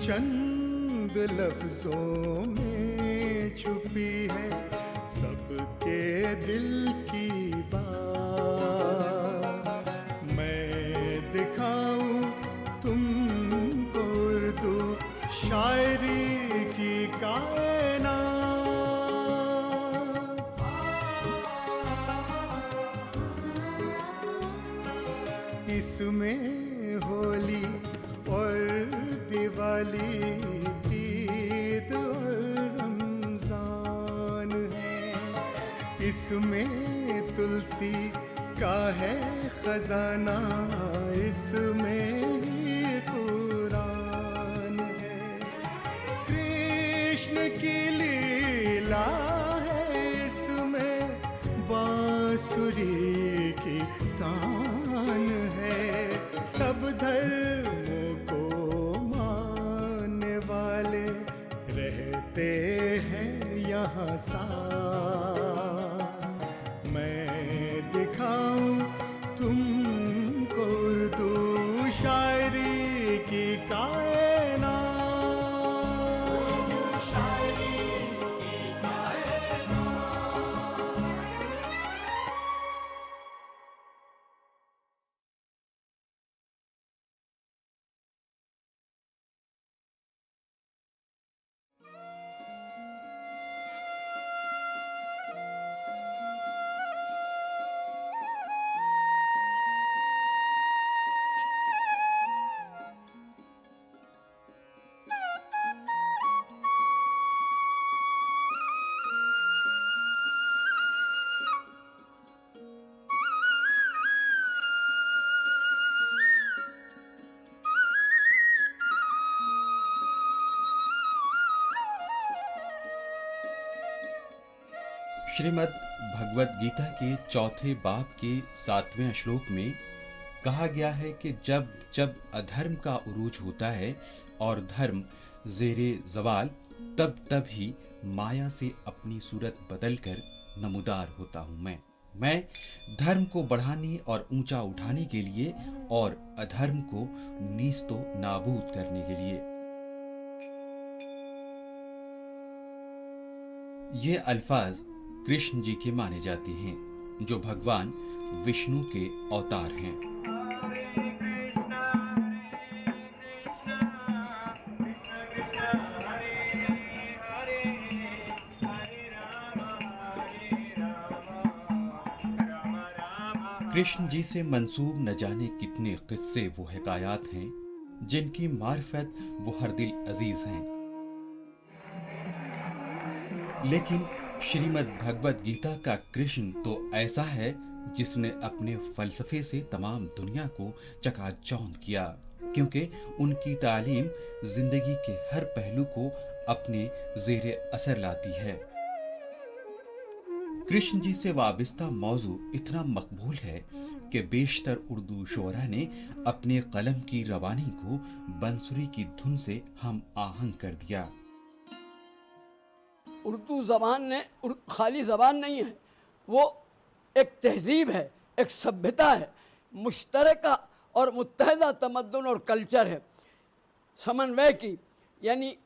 चंद लफ्जों में छुपी है सबके दिल की बात। मैं दिखाऊं तुमको उर्दू शायरी की कायनात। इसमें होली और दिवाली, ईद और रमजान है। इसमें तुलसी का है खजाना, इसमें ही कुरान है। कृष्ण की लीला है इसमें, बांसुरी की तान है। सब धर्मों को मानने वाले रहते हैं यहाँ साथ। मैं दिखाऊं तुमको उर्दू शायरी की कायनात। श्रीमद् भगवत गीता के चौथे बाब के 7वें श्लोक में कहा गया है कि जब जब अधर्म का उरूज होता है और धर्म ज़ेरे ज़वाल, तब तब ही माया से अपनी सूरत बदलकर नमूदार होता हूँ मैं धर्म को बढ़ाने और ऊंचा उठाने के लिए और अधर्म को नीस्तो नाबूद करने के लिए। ये अल्फाज कृष्ण जी के माने जाते हैं, जो भगवान विष्णु के अवतार हैं। कृष्ण जी से मंसूब न जाने कितने किस्से वो हिकायात हैं, जिनकी मार्फत वो हर दिल अजीज हैं। लेकिन श्रीमद् भगवत गीता का कृष्ण तो ऐसा है जिसने अपने फलसफे से तमाम दुनिया को चकाचौंध किया, क्योंकि उनकी तालीम जिंदगी के हर पहलू को अपने ज़ेरे असर लाती है। कृष्ण जी से वाबिस्ता मौजू इतना मकबूल है कि बेशतर उर्दू शोरा ने अपने कलम की रवानी को बंसुरी की धुन से हम आहंग कर दिया। उर्दू ज़बान ने खाली ज़बान नहीं है, वो एक तहजीब है, एक सभ्यता है, मुश्तरका और मुत्तहदा तमद्दुन और कल्चर है, समन्वय की। यानी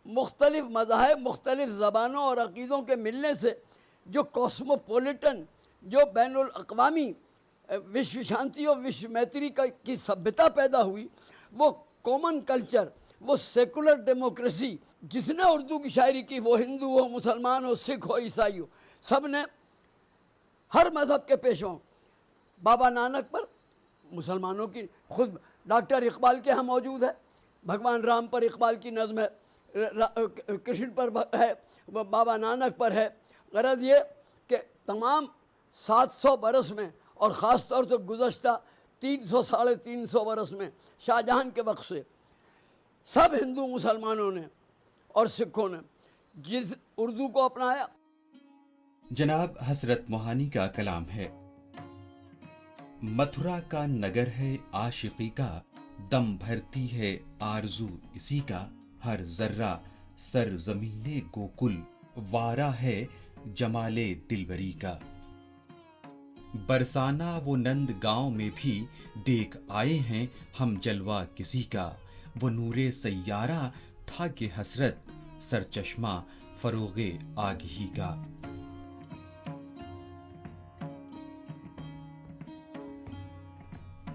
मुख्तलिफ मज़ाहिब, मुख्तलिफ ज़बानों और अक़ीदों के मिलने से जो कॉस्मोपोलिटन, जो बैनुल अक़वामी विश्व शांति और विश्व मैत्री की सभ्यता पैदा हुई, वो कॉमन कल्चर, वो सेकुलर डेमोक्रेसी, जिसने उर्दू की शायरी की, वो हिंदू हो, मुसलमान हो, सिख हो, ईसाई हो, सब ने हर मज़हब के पेशों, बाबा नानक पर मुसलमानों की, खुद डॉक्टर इकबाल के यहाँ मौजूद है, भगवान राम पर इकबाल की नज़्म है, कृष्ण पर है, बाबा नानक पर है। गरज ये कि तमाम 700 बरस में और ख़ास तौर से गुज़श्ता 300 साढ़े 300 बरस में शाहजहां के वक्त से सब हिंदू मुसलमानों ने और सिखों ने जिस उर्दू को अपनाया। जनाब हसरत मोहानी का कलाम है, मथुरा का नगर है आशिकी का, दम भरती है आरजू इसी का, हर जर्रा सर जमीने गोकुल, वारा है जमाले दिलबरी का। बरसाना वो नंद गांव में भी देख आए हैं हम जलवा किसी का, वो नूरे सैयारा था कि हसरत, सरचश्मा फरोगे आगही का।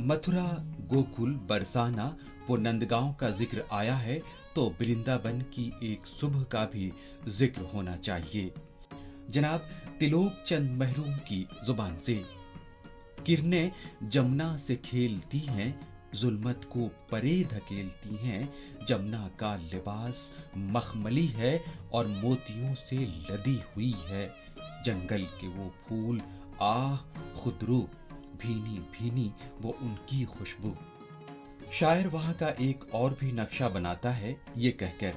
मथुरा, गोकुल, बरसाना व नंदगांव का जिक्र आया है तो वृंदावन की एक सुबह का भी जिक्र होना चाहिए। जनाब तिलोक चंद महरूम की जुबान से, किरणें जमुना से खेलती हैं, जुल्मत को परे धकेलती हैं, जमुना का लिबास मखमली है और मोतियों से लदी हुई है, जंगल के वो फूल आह खुदरू, भीनी भीनी वो उनकी खुशबू। शायर वहां का एक और भी नक्शा बनाता है ये कहकर,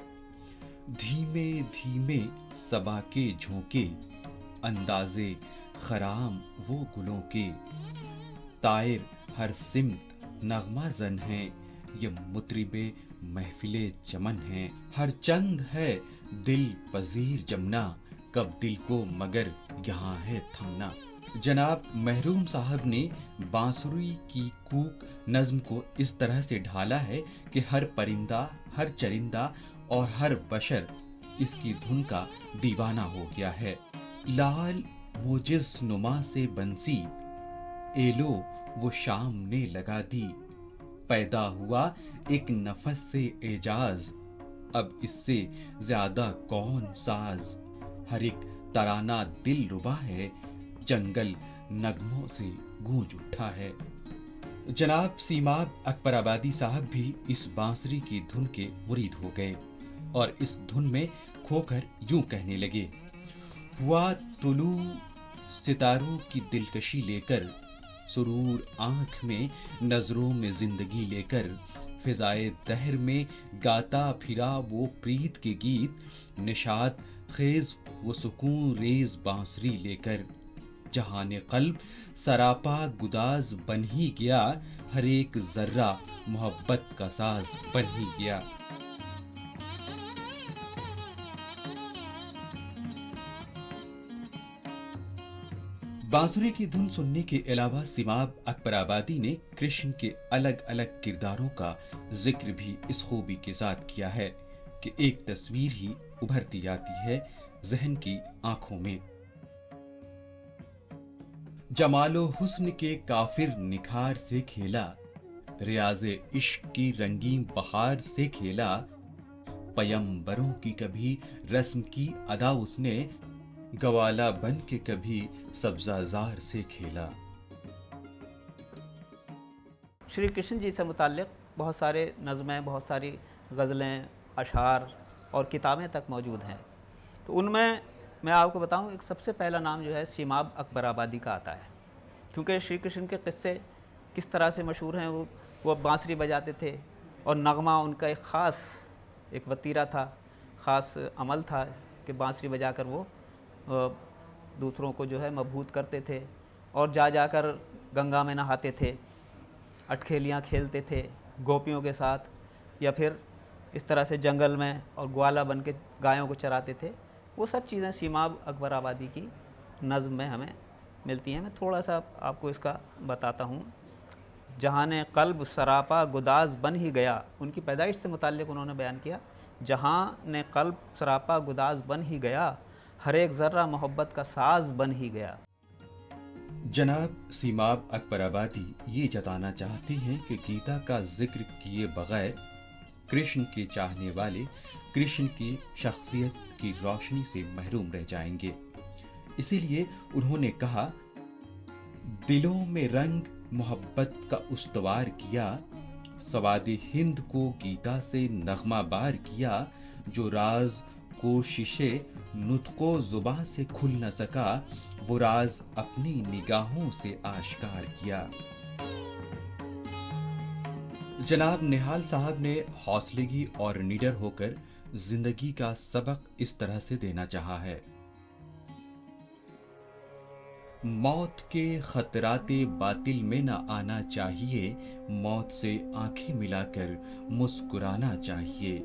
धीमे धीमे सबा के झोंके, अंदाजे खराम वो गुलों के, तायर हर सिमत नगमा जन है, ये मुतरिबे महफिले चमन है, हर चंद है दिल पजीर जमुना, कब दिल को मगर यहाँ है थमना। जनाब महरूम साहब ने बांसुरी की कूक नज्म को इस तरह से ढाला है कि हर परिंदा, हर चरिंदा और हर बशर इसकी धुन का दीवाना हो गया है। लाल मोजिज नुमा से बंसी, एलो वो शाम ने लगा दी, पैदा हुआ एक नफस से एजाज, अब इससे ज्यादा कौन साज, हर एक तराना दिल रुबा है, जंगल नगमों से गूंज उठा है। जनाब सीमाब अकबराबादी साहब भी इस बांसुरी की धुन के मुरीद हो गए और इस धुन में खोकर यूं कहने लगे, हुआ तुलू सितारों की दिलकशी लेकर, सुरूर आंख में नजरों में जिंदगी लेकर, फिजाए दहर में गाता फिरा वो प्रीत के गीत, निशात खेज वो सुकून रेज बांसुरी लेकर, जहाने कल्ब सरापा गुदाज बन ही गया, हर एक जर्रा मोहब्बत का साज बन ही गया। बांसुरी की धुन सुनने के अलावा सिमाब अकबराबादी ने कृष्ण के अलग अलग किरदारों का जिक्र भी इस खूबी के साथ किया है कि एक तस्वीर ही उभरती जाती है जहन की आंखों में। जमालो हुस्न के काफिर निखार से खेला, रियाज़े इश्क की रंगीन बहार से खेला, पयंबरों की कभी रस्म की अदा उसने, गवाला बन के कभी सब्जाजार से खेला। श्री कृष्ण जी से मुताल्लिक़ बहुत सारे नज़में, बहुत सारी गज़लें, अशार और किताबें तक मौजूद हैं। तो उनमें मैं आपको बताऊं, एक सबसे पहला नाम जो है सीमाब अकबराबादी का आता है, क्योंकि श्री कृष्ण के किस्से किस तरह से मशहूर हैं। वो बांसुरी बजाते थे और नगमा उनका एक ख़ास एक वतीरा था, ख़ास अमल था कि बांसुरी बजाकर वो दूसरों को जो है मबहूत करते थे और जाकर गंगा में नहाते थे, अटखेलियाँ खेलते थे गोपियों के साथ, या फिर इस तरह से जंगल में और ग्वाला बन के गायों को चराते थे। वो सब चीज़ें सीमाब अकबराबादी की नज़्म में हमें मिलती हैं। मैं थोड़ा सा आपको इसका बताता हूँ। जहाने क़ल्ब सरापा गुदाज बन ही गया, उनकी पैदाइश से मुताल्लिक़ उन्होंने बयान किया, जहाँ ने क़ल्ब सरापा गुदाज बन ही गया, हर एक ज़र्रा मोहब्बत का साज बन ही गया। जनाब सीमाब अकबराबादी ये जताना चाहते हैं कि गीता का जिक्र किए बगैर कृष्ण के चाहने वाले कृष्ण की शख्सियत की रोशनी से महरूम रह जाएंगे। इसीलिए उन्होंने कहा, दिलों में रंग मोहब्बत का उस्तवार किया, सवादे हिंद को गीता से नगमाबार किया, जो राज कोशिशे नुतको जुबां से खुल न सका, वो राज अपनी निगाहों से आश्कार किया। जनाब निहाल साहब ने हौसलेगी और निडर होकर जिंदगी का सबक इस तरह से देना चाहा है। मौत के खतराते बातिल में न आना चाहिए, मौत से आंखें मिलाकर मुस्कुराना चाहिए,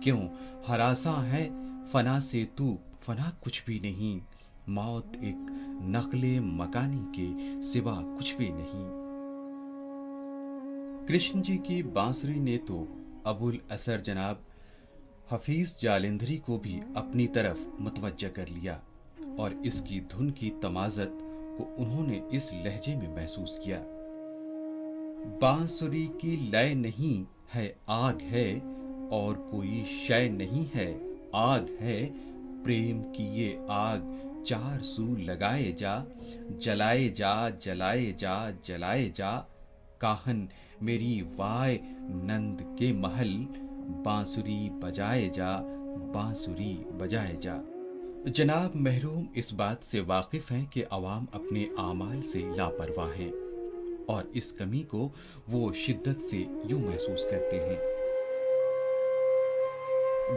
क्यों हरासा है फना से तू, फना कुछ भी नहीं, मौत एक नकले मकानी के सिवा कुछ भी नहीं। कृष्ण जी की बांसुरी ने तो अबुल असर जनाब हफीज जालंधरी को भी अपनी तरफ मुतवज्जह कर लिया और इसकी धुन की तमाजत को उन्होंने इस लहजे में महसूस किया। बांसुरी की लय नहीं है, आग है, और कोई शय नहीं है, आग है, प्रेम की ये आग चार सू लगाए जा, जलाए जा, जलाए जा, जलाए जा, काहन मेरी वाय नंद के महल, बांसुरी बजाए जा, बांसुरी बजाए जा। जनाब महरूम इस बात से वाकिफ हैं कि अवाम अपने आमाल से लापरवाह हैं और इस कमी को वो शिद्दत से यूं महसूस करते हैं।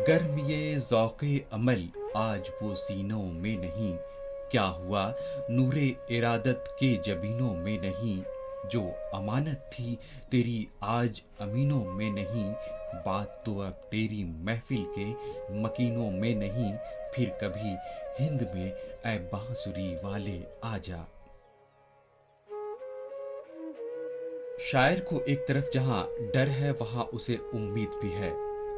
गर्म ये ज़ौक़े अमल आज वो सीनों में नहीं, क्या हुआ नूरे इरादत के जबीनों में नहीं, जो अमानत थी तेरी आज अमीनों में नहीं, बात तो अब तेरी महफिल के मकीनों में नहीं, फिर कभी हिंद में ऐ बांसुरी वाले आजा। शायर को एक तरफ जहां डर है वहां उसे उम्मीद भी है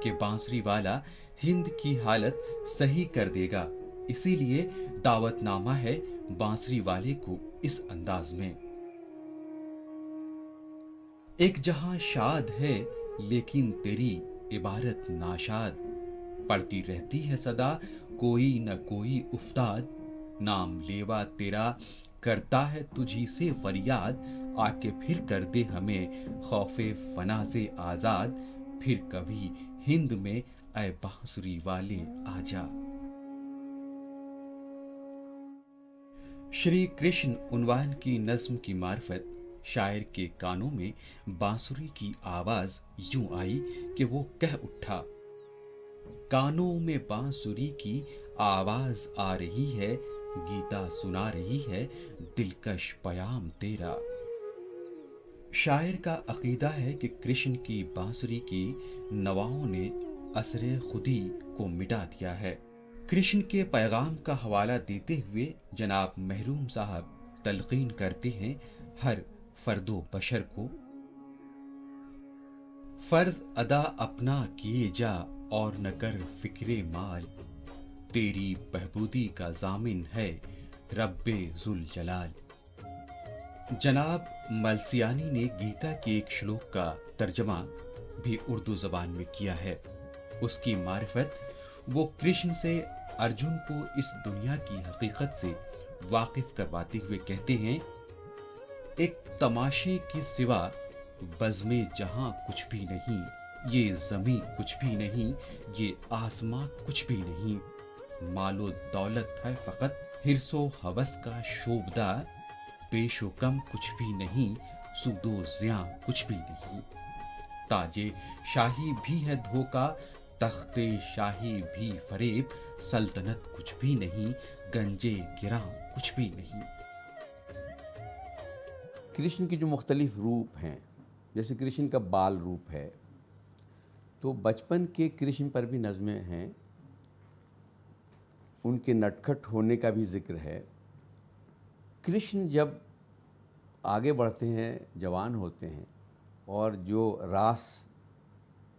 कि बांसुरी वाला हिंद की हालत सही कर देगा, इसीलिए दावतनामा है बांसुरी वाले को इस अंदाज में। एक जहां शाद है लेकिन तेरी इबारत नाशाद, पड़ती रहती है सदा कोई न कोई उफ्ताद, नाम लेवा तेरा करता है तुझी से फरियाद, आके फिर कर दे हमें खौफे फना से आजाद, फिर कभी हिंद में ऐ बांसुरी वाले आजा। श्री कृष्ण उन्वान की नज्म की मार्फत शायर के कानों में बांसुरी की आवाज यूं आई कि वो कह उठा, कानों में बांसुरी की आवाज आ रही है, गीता सुना रही है दिलकश पयाम तेरा। शायर का अकीदा है कि कृष्ण की बांसुरी की नवाओं ने असरे खुदी को मिटा दिया है। कृष्ण के पैगाम का हवाला देते हुए जनाब महरूम साहब तलकीन करते हैं हर फर्दो बशर को, फर्ज अदा अपना किए जा और न कर फिक्रे माल, तेरी बहबूदी का जामिन है रब्बे जुल जलाल। जनाब मलसियानी ने गीता के एक श्लोक का तर्जमा भी उर्दू जबान में किया है। उसकी मारिफत वो कृष्ण से अर्जुन को इस दुनिया की हकीकत से वाकिफ करवाते हुए कहते हैं, एक तमाशे के सिवा बज़्मे जहां कुछ भी नहीं, ये जमी कुछ भी नहीं, ये आसमां कुछ भी नहीं, मालो दौलत है फकत हिरसो हवस का शोबदा, पेशो कम कुछ भी नहीं, सूदो ज़ियां कुछ भी नहीं, ताजे शाही भी है धोखा, तख्ते शाही भी फरेब, सल्तनत कुछ भी नहीं, गंजे गिरा कुछ भी नहीं। कृष्ण की जो मुख्तलिफ रूप हैं, जैसे कृष्ण का बाल रूप है, तो बचपन के कृष्ण पर भी नज़में हैं, उनके नटखट होने का भी जिक्र है। कृष्ण जब आगे बढ़ते हैं, जवान होते हैं और जो रास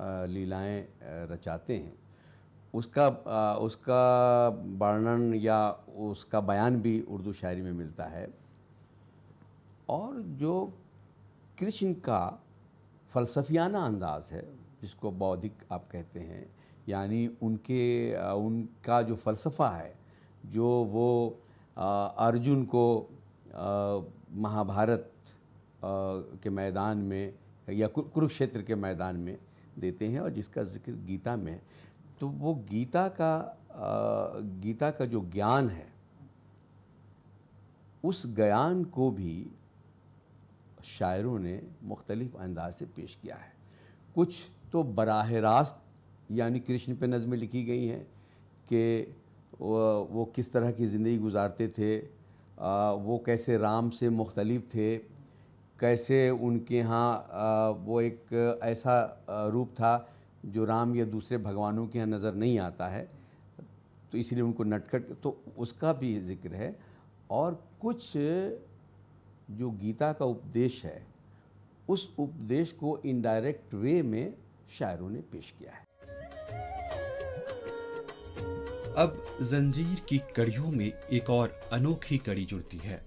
लीलाएं रचाते हैं, उसका वर्णन या उसका बयान भी उर्दू शायरी में मिलता है। और जो कृष्ण का फ़लसफ़ियाना अंदाज़ है, जिसको बौद्धिक आप कहते हैं, यानी उनका जो फ़लसफ़ा है, जो वो अर्जुन को महाभारत के मैदान में या कुरुक्षेत्र के मैदान में देते हैं और जिसका जिक्र गीता में है, तो वो गीता का जो ज्ञान है, उस ज्ञान को भी शायरों ने मुख्तलिफ अंदाज से पेश किया है। कुछ तो बराह रास्त यानी कृष्ण पे नज़में लिखी गई हैं कि वो किस तरह की ज़िंदगी गुजारते थे, वो कैसे राम से मुख्तलिफ थे, कैसे उनके यहाँ वो एक ऐसा रूप था जो राम या दूसरे भगवानों के यहाँ नज़र नहीं आता है, तो इसलिए उनको नटखट, तो उसका भी जिक्र है। और कुछ जो गीता का उपदेश है, उस उपदेश को इनडायरेक्ट वे में शायरों ने पेश किया है। अब जंजीर की कड़ियों में एक और अनोखी कड़ी जुड़ती है।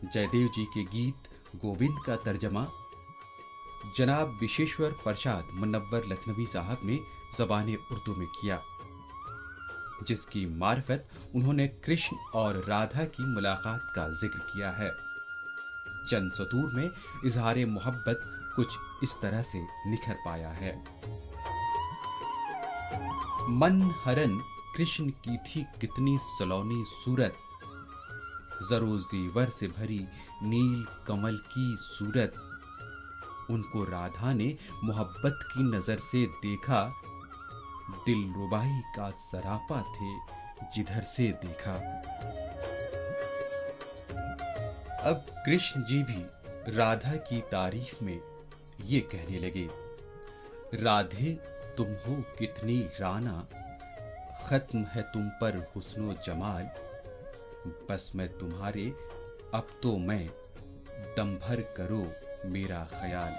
जयदेव जी के गीत गोविंद का तर्जमा जनाब विशेश्वर प्रसाद मुनव्वर लखनवी साहब ने ज़बान उर्दू में किया, जिसकी मार्फत उन्होंने कृष्ण और राधा की मुलाकात का जिक्र किया है। चंद सतूर में इजहार मोहब्बत कुछ इस तरह से निखर पाया है। मन हरन कृष्ण की थी कितनी सलोनी सूरत, जरो ज़ेवर से भरी नील कमल की सूरत। उनको राधा ने मोहब्बत की नजर से देखा, दिल रुबाई का सरापा थे जिधर से देखा। अब कृष्ण जी भी राधा की तारीफ में ये कहने लगे, राधे तुम हो कितनी राना, खत्म है तुम पर हुस्नो जमाल, बस मैं तुम्हारे अब तो मैं, दम भर करो मेरा ख्याल।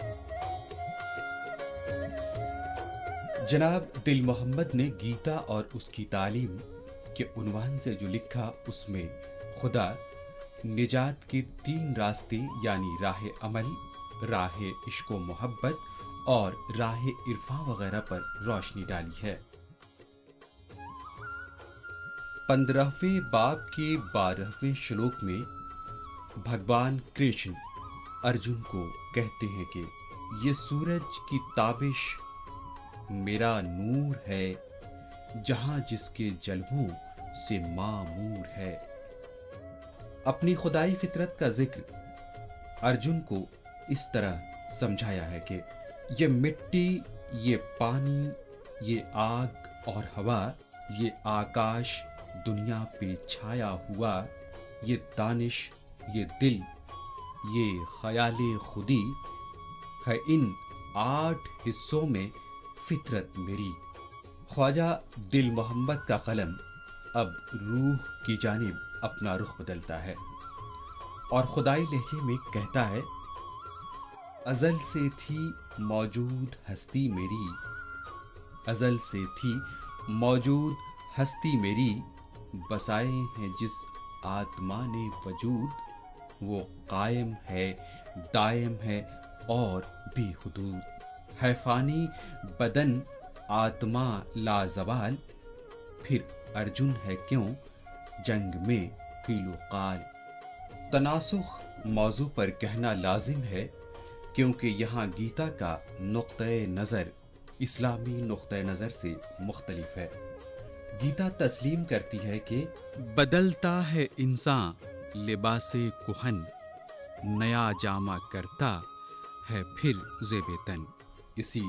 जनाब दिल मोहम्मद ने गीता और उसकी तालीम के उन्वान से जो लिखा, उसमें खुदा निजात के 3 रास्ते यानी राह अमल, राह इश्को मोहब्बत और राह इरफा वगैरह पर रोशनी डाली है। 15वें बाब के 12वें श्लोक में भगवान कृष्ण अर्जुन को कहते हैं कि ये सूरज की ताबिश मेरा नूर है, जहां जिसके जलवों से मामूर है। अपनी खुदाई फितरत का जिक्र अर्जुन को इस तरह समझाया है कि ये मिट्टी, ये पानी, ये आग और हवा, ये आकाश दुनिया पे छाया हुआ, ये दानिश, ये दिल, ये ख्याले खुदी है, इन 8 हिस्सों में फितरत मेरी। ख्वाजा दिल मोहम्मद का कलम अब रूह की जानिब अपना रुख बदलता है और खुदाई लहजे में कहता है, अज़ल से थी मौजूद हस्ती मेरी, अज़ल से थी मौजूद हस्ती मेरी, बसाए हैं जिस आत्मा ने वजूद, वो कायम है, दायम है और बेहुदूद है। फानी बदन आत्मा लाजवाल, फिर अर्जुन है क्यों जंग में कीलो काल। तनासुख मौजू पर कहना लाजिम है, क्योंकि यहाँ गीता का नुक्ते नज़र इस्लामी नुक्ते नज़र से मुख्तलिफ है। गीता तस्लीम करती है कि बदलता है इंसान लिबासे कुहन, नया जामा करता है फिर ज़ेबेतन। इसी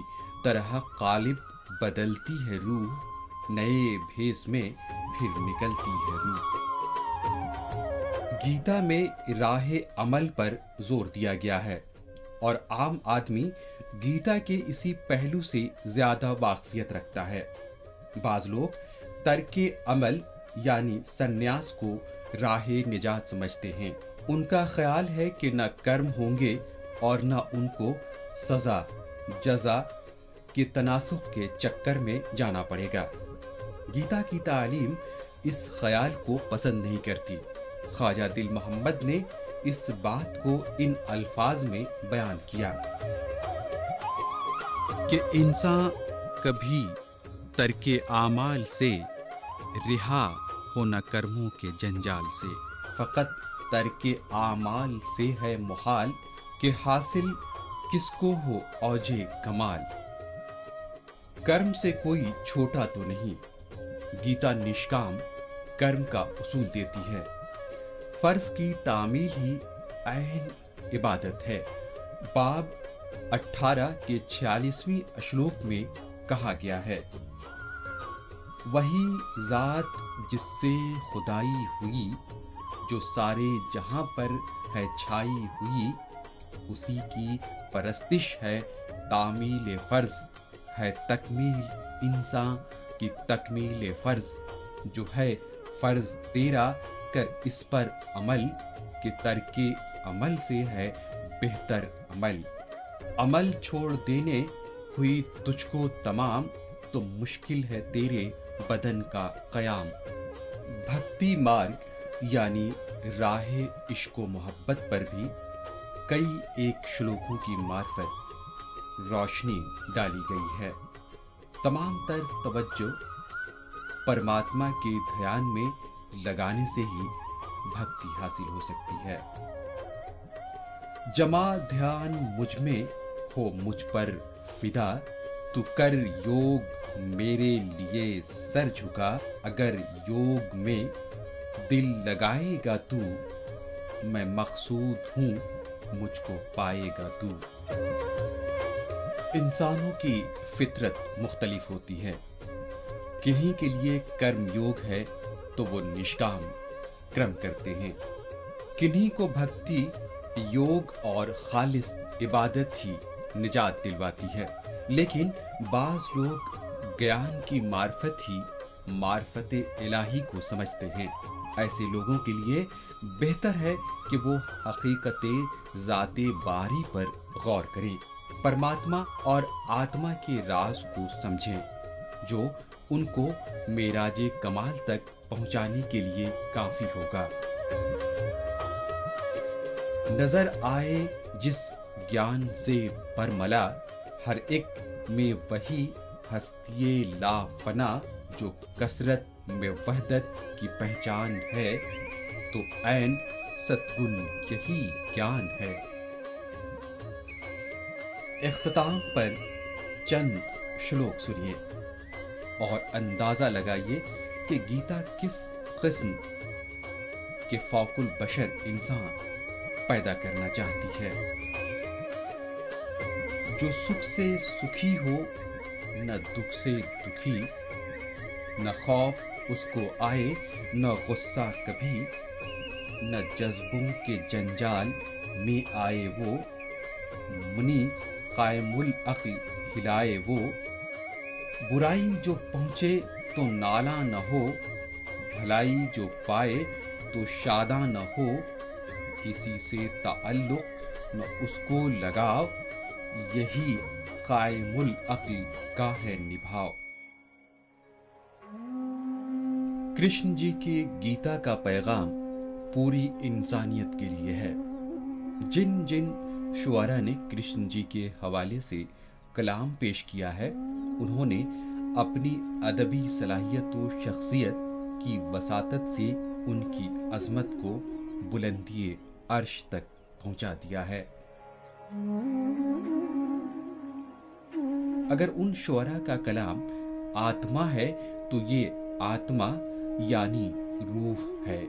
तरह कालिब बदलती है रूह, नए भेस में फिर निकलती है रूह। गीता में राह अमल पर जोर दिया गया है और आम आदमी गीता के इसी पहलू से ज्यादा वाकफियत रखता है। बाज लोग तर्के अमल यानी सन्यास को राह निजात समझते हैं। उनका ख्याल है कि न कर्म होंगे और न उनको सजा जजा के तनासुख के चक्कर में जाना पड़ेगा। गीता की तालीम इस ख्याल को पसंद नहीं करती। ख्वाजा दिल मोहम्मद ने इस बात को इन अल्फाज में बयान किया कि इंसान कभी तर्के आमाल से रिहा हो न कर्मों के जंजाल से। फकत तर्के आमाल से है मुहाल कि हासिल किसको हो औजे कमाल। कर्म से कोई छोटा तो नहीं। गीता निष्काम कर्म का उसूल देती है। फर्ज की तामील ही ऐन इबादत है। बाब 18 के 46वें श्लोक में कहा गया है, वही जात जिससे खुदाई हुई, जो सारे जहां पर है छाई हुई, उसी की परस्तिश है तामील फर्ज, है तकमील इंसान की तकमील फर्ज, जो है फर्ज तेरा कर इस पर अमल, के तर्के अमल से है बेहतर अमल। अमल छोड़ देने हुई तुझको तमाम, तो मुश्किल है तेरे बदन का कयाम। भक्ति मार्ग यानी राहे इश्को मोहब्बत पर भी कई एक श्लोकों की मार्फत रोशनी डाली गई है। तमाम तर तवज्जो परमात्मा के ध्यान में लगाने से ही भक्ति हासिल हो सकती है। जमा ध्यान मुझ में हो मुझ पर फिदा, तू कर योग मेरे लिए सर झुका। अगर योग में दिल लगाएगा तू, मैं मकसूद हूँ मुझको पाएगा तू। इंसानों की फितरत मुख्तलिफ होती है। किन्हीं के लिए कर्म योग है तो वो निष्काम कर्म करते हैं, किन्हीं को भक्ति योग और खालिस इबादत ही निजात दिलवाती है। लेकिन बाज लोग ज्ञान की मार्फत ही मार्फत इलाही को समझते हैं। ऐसे लोगों के लिए बेहतर है कि वो हकीकत ज़ाते बारी पर गौर करें, परमात्मा और आत्मा के राज को समझें, जो उनको मेराजे कमाल तक पहुंचाने के लिए काफी होगा। नजर आए जिस ज्ञान से परमला, हर एक में वही हस्तिये ला फना। जो कसरत में वहदत की पहचान है, तो ऐन सतगुण यही ज्ञान है। इख्तिताम पर चंद श्लोक सुनिए और अंदाजा लगाइए कि गीता किस किस्म के फौकुल बशर इंसान पैदा करना चाहती है। जो सुख से सुखी हो, न दुख से दुखी, न खौफ उसको आए न गुस्सा कभी, न जज्बों के जंजाल में आए वो, मुनी कायमुल अक्ल हिलाए वो। बुराई जो पहुँचे तो नाला न हो, भलाई जो पाए तो शादा न हो। किसी से ताल्लुक न उसको लगाव, यही कायमुल अक्ल का है निभाव। कृष्ण जी के गीता का पैगाम पूरी इंसानियत के लिए है। जिन जिन शुआरा ने कृष्ण जी के हवाले से कलाम पेश किया है, उन्होंने अपनी अदबी सलाहियत व शख्सियत की वसातत से उनकी अजमत को बुलंदी अर्श तक पहुंचा दिया है। अगर उन शुआरा का कलाम आत्मा है, तो ये आत्मा यानी रूह है।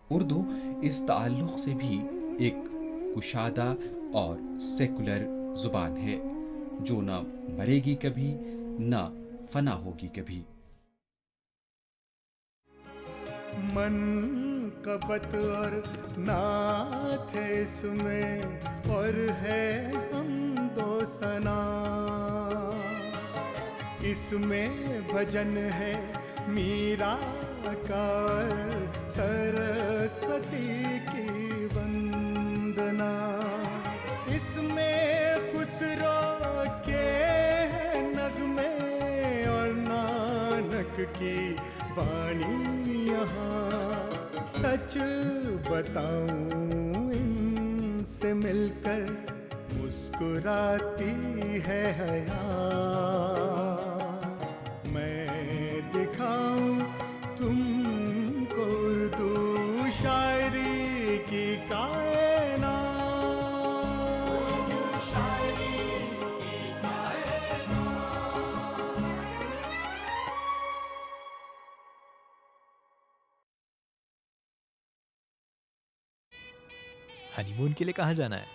उर्दू इस ताल्लुक से भी एक कुशादा और सेकुलर जुबान है, जो न मरेगी कभी न फना होगी कभी। मन कबत और नाथ है इसमें, और है हम दो सना। इसमें भजन है मीरा का, सरस्वती की वंदना। इसमें खुसरो के नगमे और नानक की वाणी यहाँ। सच बताऊं इनसे मिलकर मुस्कुराती है हया। मैं दिखाऊं तुमको उर्दू शायरी की कायनात। हनीमून के लिए कहाँ जाना है?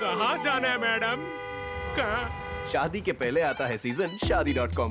कहाँ जाना है मैडम? कहाँ? शादी के पहले आता है सीजन शादी.com।